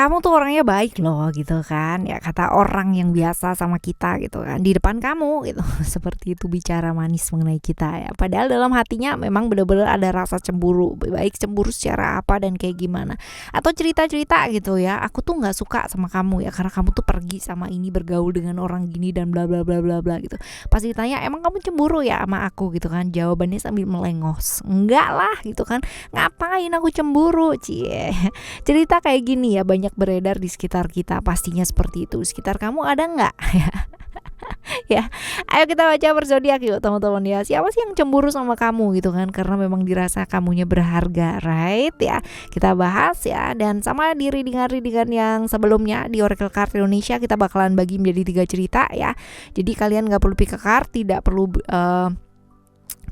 kamu tuh orangnya baik loh gitu kan, ya kata orang yang biasa sama kita gitu kan, di depan kamu gitu seperti itu bicara manis mengenai kita ya, padahal dalam hatinya memang benar-benar ada rasa cemburu, baik cemburu secara apa dan kayak gimana, atau cerita-cerita gitu ya, aku tuh nggak suka sama kamu ya karena kamu tuh pergi sama ini, bergaul dengan orang gini dan bla bla bla bla bla gitu. Pasti ditanya, emang kamu cemburu ya sama aku gitu kan, jawabannya sambil melengos, enggak lah gitu kan, ngapain aku cemburu, cie. Cerita kayak gini ya banyak beredar di sekitar kita, pastinya seperti itu. Di sekitar kamu ada nggak? Ya, ayo kita baca per zodiak yuk teman-teman ya. Siapa sih yang cemburu sama kamu gitu kan? Karena memang dirasa kamunya berharga, right ya. Kita bahas ya, dan sama di readingan yang sebelumnya di Oracle Card Indonesia kita bakalan bagi menjadi 3 cerita ya. Jadi kalian nggak perlu pick a card, tidak perlu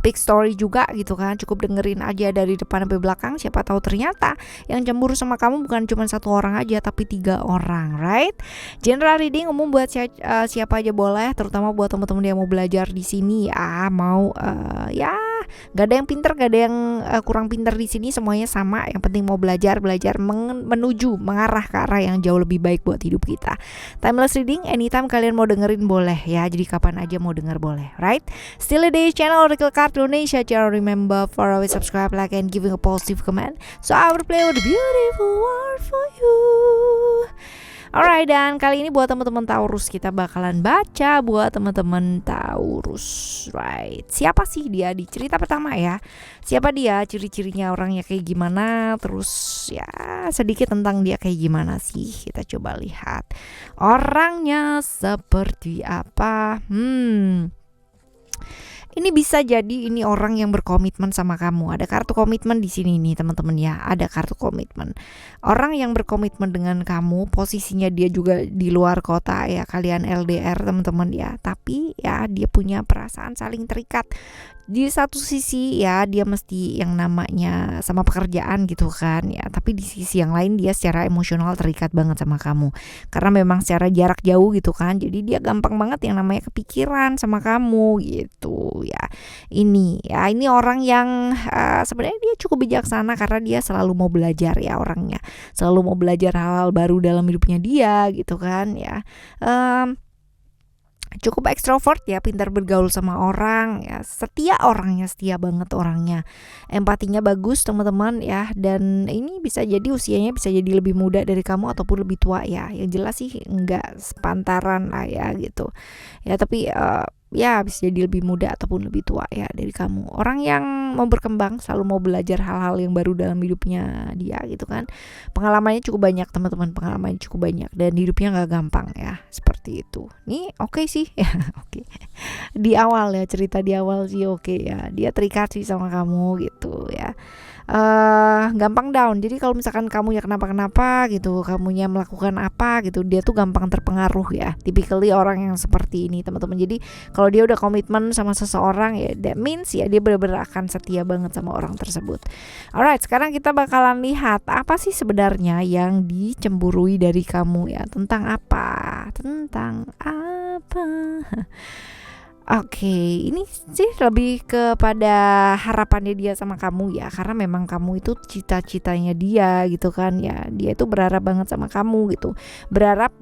big story juga gitu kan, cukup dengerin aja dari depan sampai belakang. Siapa tahu ternyata yang cemburu sama kamu bukan cuma 1 orang aja tapi 3 orang, right? General reading umum buat siapa aja boleh, terutama buat teman-teman yang mau belajar di sini ya, mau ya gak ada yang pinter, gak ada yang kurang pinter di sini, semuanya sama. Yang penting mau belajar menuju mengarah ke arah yang jauh lebih baik buat hidup kita. Timeless reading anytime kalian mau dengerin boleh ya, jadi kapan aja mau denger boleh, right? Still a day channel Oracle Card Indonesia channel. Remember for always subscribe, like, and giving a positive comment, so I will play with a beautiful world for you. Alright, dan kali ini buat teman-teman Taurus kita bakalan baca buat teman-teman Taurus, right? Siapa sih dia di cerita pertama ya? Siapa dia? Ciri-cirinya orangnya kayak gimana? Terus ya sedikit tentang dia kayak gimana sih? Kita coba lihat orangnya seperti apa. Ini bisa jadi ini orang yang berkomitmen sama kamu. Ada kartu komitmen di sini nih teman-teman ya. Ada kartu komitmen. Orang yang berkomitmen dengan kamu, posisinya dia juga di luar kota ya. Kalian LDR teman-teman ya. Tapi ya dia punya perasaan saling terikat. Di satu sisi ya dia mesti yang namanya sama pekerjaan gitu kan ya, tapi di sisi yang lain dia secara emosional terikat banget sama kamu karena memang secara jarak jauh gitu kan, jadi dia gampang banget yang namanya kepikiran sama kamu gitu ya. Ini orang yang sebenarnya dia cukup bijaksana karena dia selalu mau belajar ya, orangnya selalu mau belajar hal-hal baru dalam hidupnya dia gitu kan ya. Cukup ekstrovert ya, pintar bergaul sama orang ya, setia banget orangnya, empatinya bagus teman-teman ya, dan ini bisa jadi usianya bisa jadi lebih muda dari kamu ataupun lebih tua ya, yang jelas sih nggak sepantaran lah ya gitu ya, tapi ya bisa jadi lebih muda ataupun lebih tua ya dari kamu. Orang yang mau berkembang, selalu mau belajar hal-hal yang baru dalam hidupnya dia gitu kan. Pengalamannya cukup banyak teman-teman, pengalamannya cukup banyak dan hidupnya nggak gampang ya, seperti itu. Nih oke sih ya, oke. Di awal ya, cerita di awal sih oke ya, dia terikat sih sama kamu gitu ya. Gampang down. Jadi kalau misalkan kamu ya kenapa-kenapa gitu, kamunya melakukan apa gitu, dia tuh gampang terpengaruh ya. Typically orang yang seperti ini teman-teman. Jadi kalau dia udah komitmen sama seseorang ya, that means ya dia benar-benar akan setia banget sama orang tersebut. Alright, sekarang kita bakalan lihat apa sih sebenarnya yang dicemburui dari kamu ya. Tentang apa? Oke, ini sih lebih kepada harapannya dia sama kamu ya, karena memang kamu itu cita-citanya dia gitu kan ya. Dia itu berharap banget sama kamu gitu, berharap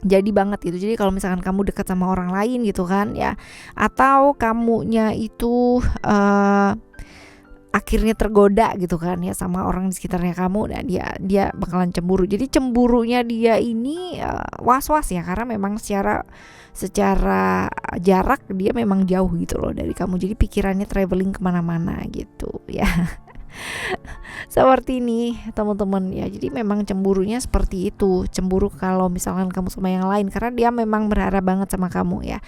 jadi banget gitu. Jadi kalau misalkan kamu dekat sama orang lain gitu kan ya, atau kamunya itu akhirnya tergoda gitu kan ya sama orang di sekitarnya kamu, dan dia bakalan cemburu. Jadi cemburunya dia ini was-was ya, karena memang secara jarak dia memang jauh gitu loh dari kamu, jadi pikirannya traveling kemana-mana gitu ya. Seperti ini teman-teman ya, jadi memang cemburunya seperti itu, cemburu kalau misalkan kamu sama yang lain karena dia memang berharap banget sama kamu ya,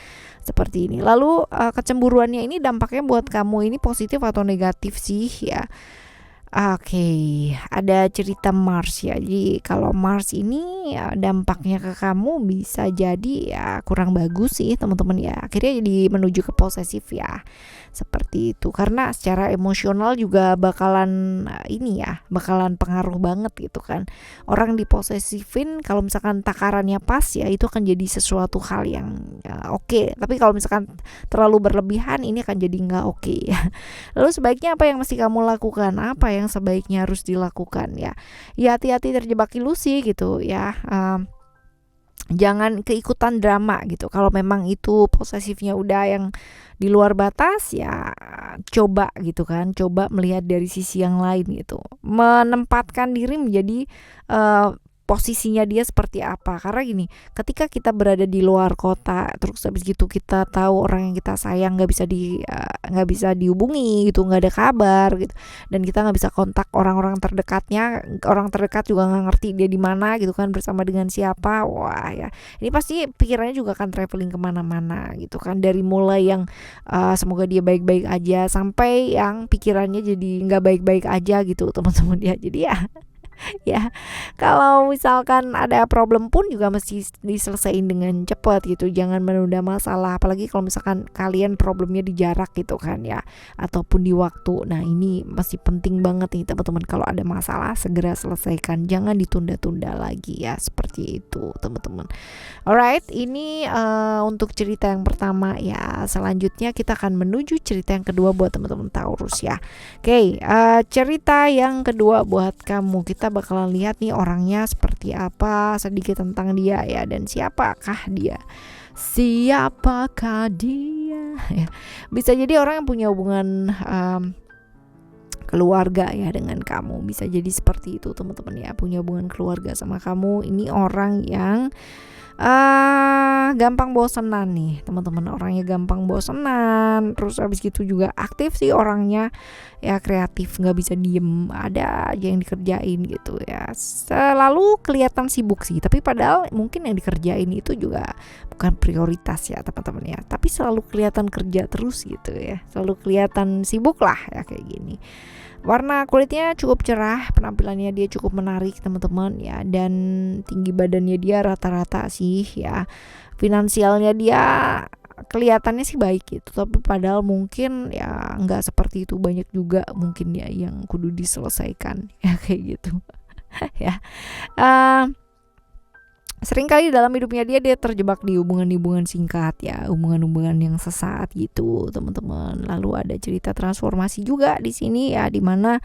seperti ini. Lalu kecemburuannya ini dampaknya buat kamu ini positif atau negatif sih ya. Oke, ada cerita Mars ya. Jadi kalau Mars ini ya, dampaknya ke kamu bisa jadi ya kurang bagus sih teman-teman ya. Akhirnya jadi menuju ke posesif ya. Seperti itu. Karena secara emosional juga bakalan bakalan pengaruh banget gitu kan. Orang diposesifin kalau misalkan takarannya pas ya, itu akan jadi sesuatu hal yang oke. Tapi kalau misalkan terlalu berlebihan ini akan jadi nggak oke ya. Lalu sebaiknya apa yang mesti kamu lakukan? Apa yang yang sebaiknya harus dilakukan ya. Ya hati-hati terjebak ilusi gitu ya. Jangan keikutan drama gitu. Kalau memang itu posesifnya udah yang di luar batas ya, coba gitu kan, coba melihat dari sisi yang lain gitu, menempatkan diri menjadi posisinya dia seperti apa. Karena gini, ketika kita berada di luar kota, terus habis gitu kita tahu orang yang kita sayang nggak bisa dihubungi gitu, nggak ada kabar gitu, dan kita nggak bisa kontak orang-orang terdekatnya, orang terdekat juga nggak ngerti dia di mana gitu kan, bersama dengan siapa. Wah ya, ini pasti pikirannya juga akan traveling kemana-mana gitu kan, dari mulai yang semoga dia baik-baik aja sampai yang pikirannya jadi nggak baik-baik aja gitu teman-teman ya. Jadi ya ya kalau misalkan ada problem pun juga mesti diselesaikan dengan cepat gitu, jangan menunda masalah, apalagi kalau misalkan kalian problemnya di jarak gitu kan ya, ataupun di waktu. Nah ini masih penting banget nih teman-teman, kalau ada masalah segera selesaikan, jangan ditunda-tunda lagi ya, seperti itu teman-teman. Alright, ini untuk cerita yang pertama ya. Selanjutnya kita akan menuju cerita yang kedua buat teman-teman Taurus ya. Oke, cerita yang kedua buat kamu, kita bakalan lihat nih orangnya seperti apa, sedikit tentang dia ya, dan siapakah dia. Ya. Bisa jadi orang yang punya hubungan keluarga ya dengan kamu, bisa jadi seperti itu teman-teman ya, punya hubungan keluarga sama kamu. Ini orang yang gampang bosenan nih teman-teman, orangnya gampang bosenan, terus habis gitu juga aktif sih orangnya ya, kreatif, nggak bisa diem, ada aja yang dikerjain gitu ya, selalu kelihatan sibuk sih, tapi padahal mungkin yang dikerjain itu juga bukan prioritas ya teman-teman ya, tapi selalu kelihatan kerja terus gitu ya, selalu kelihatan sibuk lah ya kayak gini. Warna kulitnya cukup cerah, penampilannya dia cukup menarik teman-teman ya, dan tinggi badannya dia rata-rata sih ya. Finansialnya dia kelihatannya sih baik gitu, tapi padahal mungkin ya nggak seperti itu, banyak juga mungkin ya yang kudu diselesaikan ya kayak gitu ya. Seringkali dalam hidupnya dia terjebak di hubungan-hubungan singkat ya, hubungan-hubungan yang sesaat gitu teman-teman. Lalu ada cerita transformasi juga di sini ya, dimana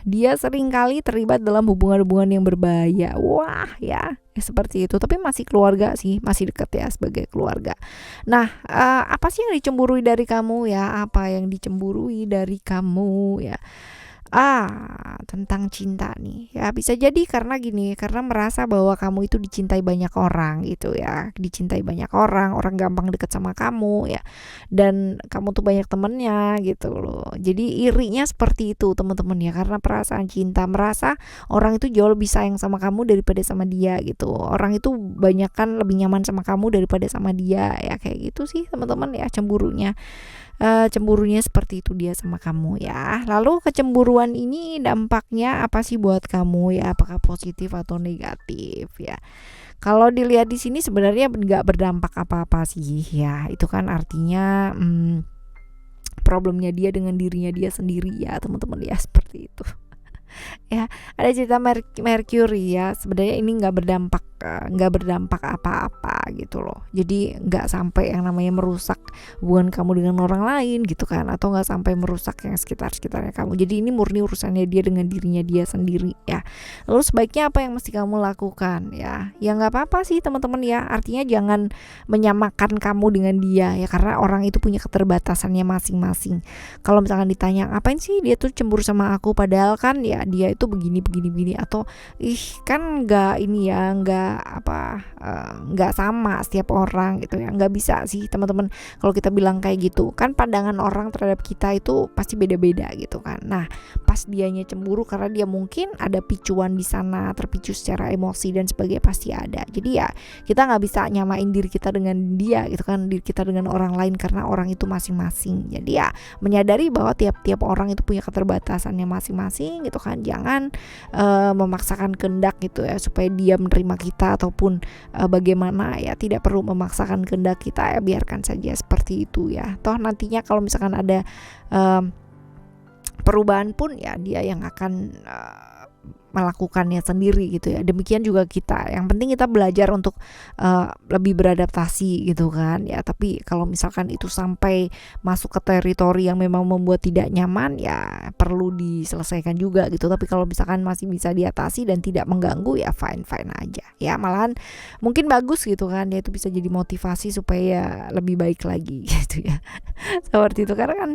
dia seringkali terlibat dalam hubungan-hubungan yang berbahaya. Wah ya, seperti itu. Tapi masih keluarga sih, masih dekat ya sebagai keluarga. Nah, apa sih yang dicemburui dari kamu ya? Apa yang dicemburui dari kamu ya? Tentang cinta nih ya, bisa jadi karena gini, karena merasa bahwa kamu itu dicintai banyak orang gitu ya, dicintai banyak orang gampang deket sama kamu ya, dan kamu tuh banyak temennya gitu loh, jadi irinya seperti itu teman-teman ya, karena perasaan cinta, merasa orang itu jauh lebih sayang sama kamu daripada sama dia gitu, orang itu banyak kan lebih nyaman sama kamu daripada sama dia ya, kayak gitu sih teman-teman ya, cemburunya seperti itu dia sama kamu ya. Lalu kecemburuan ini dampaknya apa sih buat kamu ya? Apakah positif atau negatif ya? Kalau dilihat di sini sebenarnya nggak berdampak apa-apa sih ya. Itu kan artinya problemnya dia dengan dirinya dia sendiri ya teman-teman ya, seperti itu. Ya, ada cerita Mercury ya, sebenarnya ini nggak berdampak apa-apa gitu loh, jadi nggak sampai yang namanya merusak hubungan kamu dengan orang lain gitu kan, atau nggak sampai merusak yang sekitarnya kamu, jadi ini murni urusannya dia dengan dirinya dia sendiri ya. Lalu sebaiknya apa yang mesti kamu lakukan ya nggak apa-apa sih teman-teman ya, artinya jangan menyamakan kamu dengan dia ya, karena orang itu punya keterbatasannya masing-masing. Kalau misalkan ditanya ngapain sih dia tuh cemburu sama aku, padahal kan ya dia itu begini, atau kan nggak ini ya, nggak sama setiap orang gitu ya, nggak bisa sih teman-teman kalau kita bilang kayak gitu kan, pandangan orang terhadap kita itu pasti beda-beda gitu kan. Nah pas dianya cemburu karena dia mungkin ada picuan di sana, terpicu secara emosi dan sebagainya, pasti ada. Jadi ya kita nggak bisa nyamain diri kita dengan dia gitu kan, diri kita dengan orang lain, karena orang itu masing-masing. Jadi ya menyadari bahwa tiap orang itu punya keterbatasannya masing-masing gitu kan, jangan memaksakan kehendak gitu ya supaya dia menerima kita, ataupun bagaimana ya, tidak perlu memaksakan kehendak kita ya, biarkan saja seperti itu ya. Toh nantinya kalau misalkan ada perubahan pun ya dia yang akan melakukannya sendiri gitu ya. Demikian juga kita. Yang penting kita belajar untuk lebih beradaptasi gitu kan ya. Tapi kalau misalkan itu sampai masuk ke teritori yang memang membuat tidak nyaman, ya perlu diselesaikan juga gitu. Tapi kalau misalkan masih bisa diatasi dan tidak mengganggu, ya fine-fine aja. Ya malahan mungkin bagus gitu kan. Ya itu bisa jadi motivasi supaya lebih baik lagi gitu ya. Seperti itu, karena kan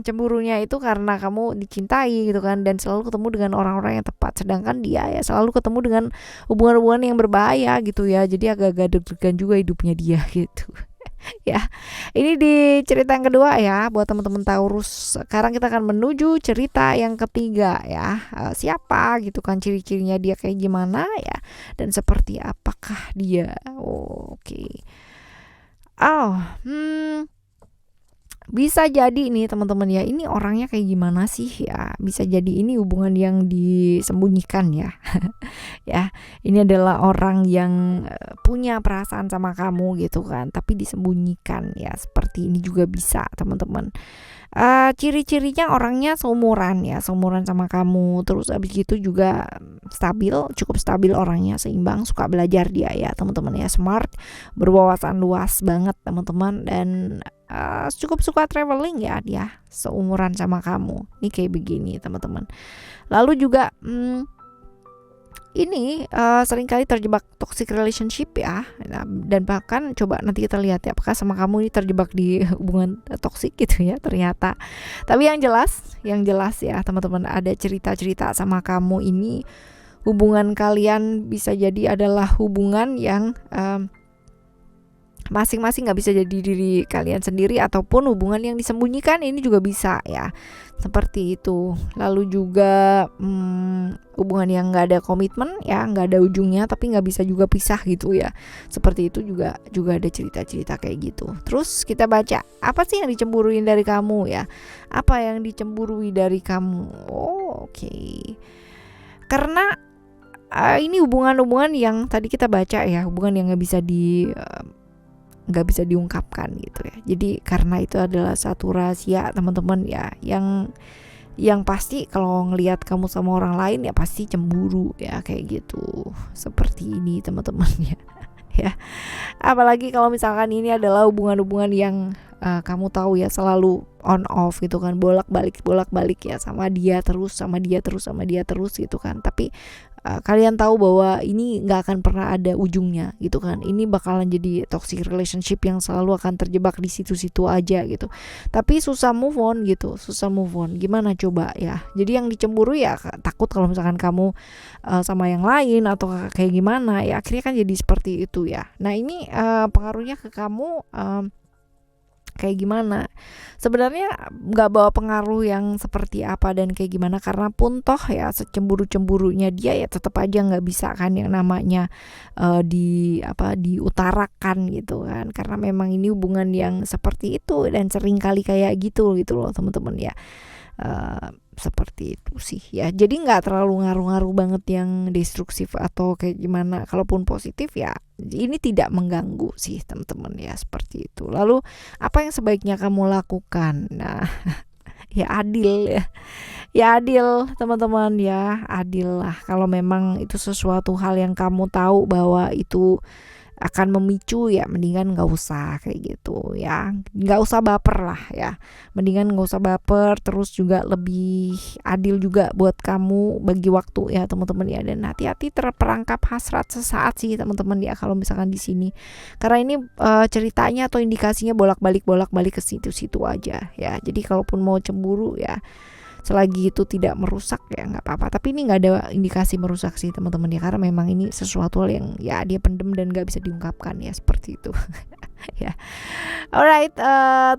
cemburunya itu karena kamu dicintai gitu kan, dan selalu ketemu dengan orang-orang yang tepat, sedangkan dia ya selalu ketemu dengan hubungan-hubungan yang berbahaya gitu ya. Jadi agak-agak deg-degan juga hidupnya dia gitu. Ya, ini di cerita yang kedua ya buat teman-teman Taurus. Sekarang kita akan menuju cerita yang ketiga ya. Siapa gitu kan, ciri-cirinya dia kayak gimana ya, dan seperti apakah dia. Oke. Oh, bisa jadi nih teman-teman ya, ini orangnya kayak gimana sih ya. Bisa jadi ini hubungan yang disembunyikan ya. Ya, ini adalah orang yang punya perasaan sama kamu gitu kan, tapi disembunyikan ya. Seperti ini juga bisa teman-teman. Ciri-cirinya orangnya seumuran ya, seumuran sama kamu. Terus abis gitu juga stabil, cukup stabil orangnya, seimbang, suka belajar dia ya teman-teman ya, smart, berwawasan luas banget teman-teman, dan cukup suka traveling ya dia, seumuran sama kamu. Ini kayak begini teman-teman. Lalu juga ini seringkali terjebak toxic relationship ya. Nah, dan bahkan coba nanti kita lihat ya apakah sama kamu ini terjebak di hubungan toxic gitu ya ternyata. Tapi yang jelas ya teman-teman, ada cerita-cerita sama kamu ini. Hubungan kalian bisa jadi adalah hubungan yang masing-masing gak bisa jadi diri kalian sendiri, ataupun hubungan yang disembunyikan, ini juga bisa ya, seperti itu. Lalu juga hubungan yang gak ada komitmen ya, gak ada ujungnya, tapi gak bisa juga pisah gitu ya, seperti itu juga ada cerita-cerita kayak gitu. Terus kita baca, apa sih yang dicemburuin dari kamu ya, apa yang dicemburui dari kamu. Oke. Karena ini hubungan-hubungan yang tadi kita baca ya, hubungan yang nggak bisa diungkapkan gitu ya. Jadi karena itu adalah satu rahasia teman-teman ya, yang pasti kalau ngelihat kamu sama orang lain ya pasti cemburu ya, kayak gitu. Seperti ini teman-teman ya. Ya, apalagi kalau misalkan ini adalah hubungan-hubungan yang kamu tahu ya selalu on off gitu kan, bolak-balik ya, sama dia terus gitu kan. Tapi kalian tahu bahwa ini nggak akan pernah ada ujungnya gitu kan. Ini bakalan jadi toxic relationship yang selalu akan terjebak di situ-situ aja gitu. Tapi susah move on. Gimana coba ya? Jadi yang dicemburu ya takut kalau misalkan kamu sama yang lain atau kayak gimana ya, akhirnya kan jadi seperti itu ya. Nah ini pengaruhnya ke kamu kayak gimana? Sebenarnya nggak bawa pengaruh yang seperti apa dan kayak gimana, karena pun toh ya secemburu-cemburunya dia ya tetap aja nggak bisa kan yang namanya diutarakan gitu kan, karena memang ini hubungan yang seperti itu dan sering kali kayak gitu loh teman-teman ya. Seperti itu sih ya. Jadi nggak terlalu ngaruh-ngaruh banget yang destruktif atau kayak gimana. Kalaupun positif ya ini tidak mengganggu sih teman-teman ya, seperti itu. Lalu apa yang sebaiknya kamu lakukan? Nah ya adil teman-teman ya, adil lah. Kalau memang itu sesuatu hal yang kamu tahu bahwa itu akan memicu ya, mendingan gak usah kayak gitu ya, gak usah baper lah ya, mendingan gak usah baper. Terus juga lebih adil juga buat kamu bagi waktu ya teman-teman ya, dan hati-hati terperangkap hasrat sesaat sih teman-teman ya kalau misalkan di sini, karena ini ceritanya atau indikasinya bolak-balik ke situ-situ aja ya. Jadi kalaupun mau cemburu ya selagi itu tidak merusak ya nggak apa-apa. Tapi ini nggak ada indikasi merusak sih teman-teman ya, karena memang ini sesuatu yang ya dia pendem dan nggak bisa diungkapkan ya, seperti itu. Ya, alright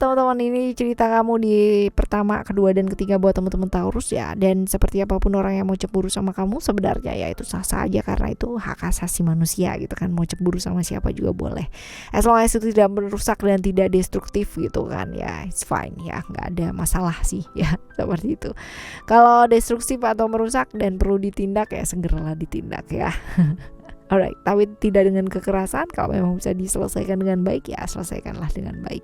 teman-teman, ini cerita kamu di pertama, kedua, dan ketiga buat teman-teman Taurus ya. Dan seperti apapun orang yang mau cemburu sama kamu sebenarnya ya itu sah-sah aja, karena itu hak asasi manusia gitu kan, mau cemburu sama siapa juga boleh, as long as itu tidak merusak dan tidak destruktif gitu kan ya, it's fine ya, nggak ada masalah sih ya. Seperti itu. Kalau destruktif atau merusak dan perlu ditindak ya segeralah ditindak ya. Alright, tapi tidak dengan kekerasan. Kalau memang bisa diselesaikan dengan baik, ya selesaikanlah dengan baik.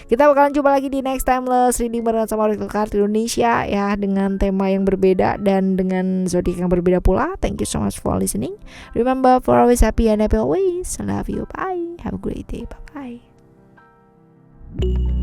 Kita bakalan coba lagi di next timeless reading bareng sama Oracle Card Indonesia ya, dengan tema yang berbeda dan dengan zodiak yang berbeda pula. Thank you so much for listening. Remember, for always happy and happy always. I love you. Bye. Have a great day. Bye bye.